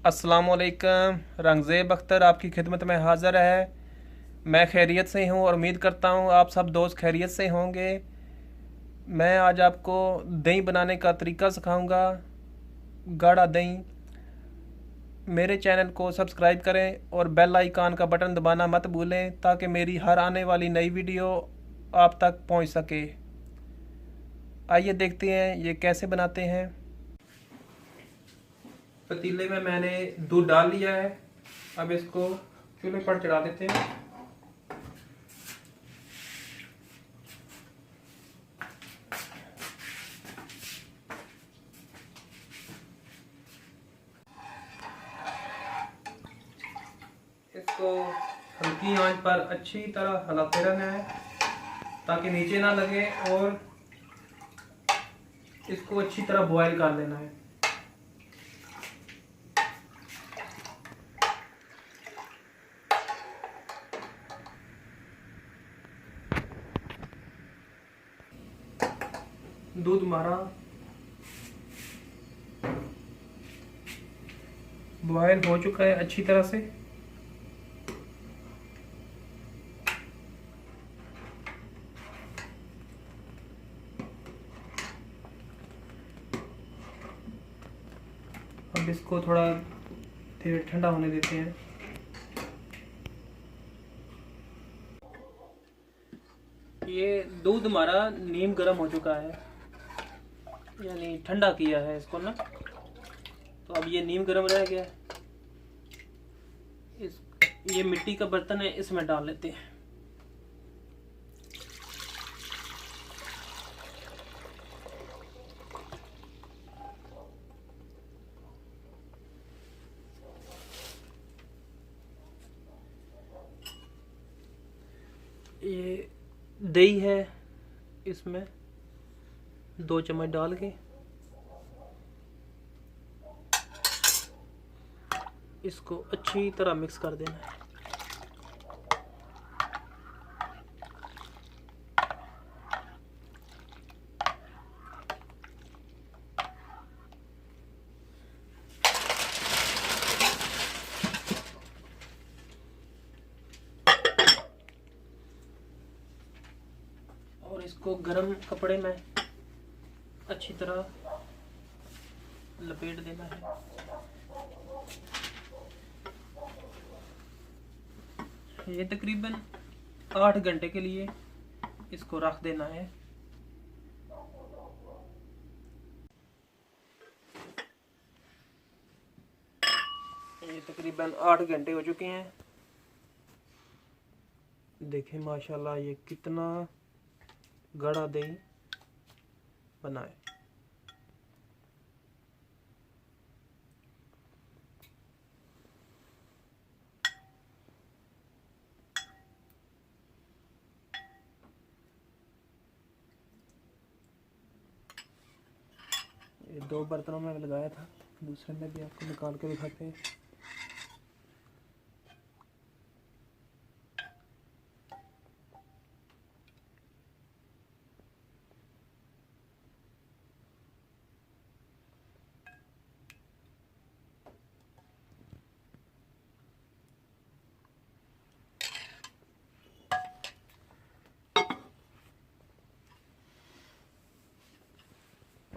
अस्सलामुअलैकुम। रंगज़ेब अख्तर आपकी खिदमत में हाज़िर है। मैं खैरियत से हूँ और उम्मीद करता हूँ आप सब दोस्त खैरियत से होंगे। मैं आज आपको दही बनाने का तरीका सिखाऊंगा, गाढ़ा दही। मेरे चैनल को सब्सक्राइब करें और बेल आइकन का बटन दबाना मत भूलें ताकि मेरी हर आने वाली नई वीडियो आप तक पहुँच सके। आइए देखते हैं ये कैसे बनाते हैं। पतीले में मैंने दूध डाल लिया है। अब इसको चूल्हे पर चढ़ा देते हैं। इसको हल्की आंच पर अच्छी तरह हिलाते रहना है ताकि नीचे ना लगे और इसको अच्छी तरह बॉईल कर लेना है। दूध हमारा बॉयल हो चुका है अच्छी तरह से। अब इसको थोड़ा देर ठंडा होने देते हैं। ये दूध हमारा नीम गर्म हो चुका है, यानी ठंडा किया है इसको ना। तो अब ये नीम गर्म रह गया। ये मिट्टी का बर्तन है, इसमें डाल लेते हैं। ये दही है, इसमें 2 चम्मच डाल के इसको अच्छी तरह मिक्स कर देना है। और इसको गरम कपड़े में अच्छी तरह लपेट देना है। ये तकरीबन 8 घंटे के लिए इसको रख देना है। ये तकरीबन 8 घंटे हो चुके हैं। देखें माशाल्लाह ये कितना गाढ़ा दही बना है। ये 2 बर्तनों में लगाया था, दूसरे में भी आपको निकाल के दिखाते हैं।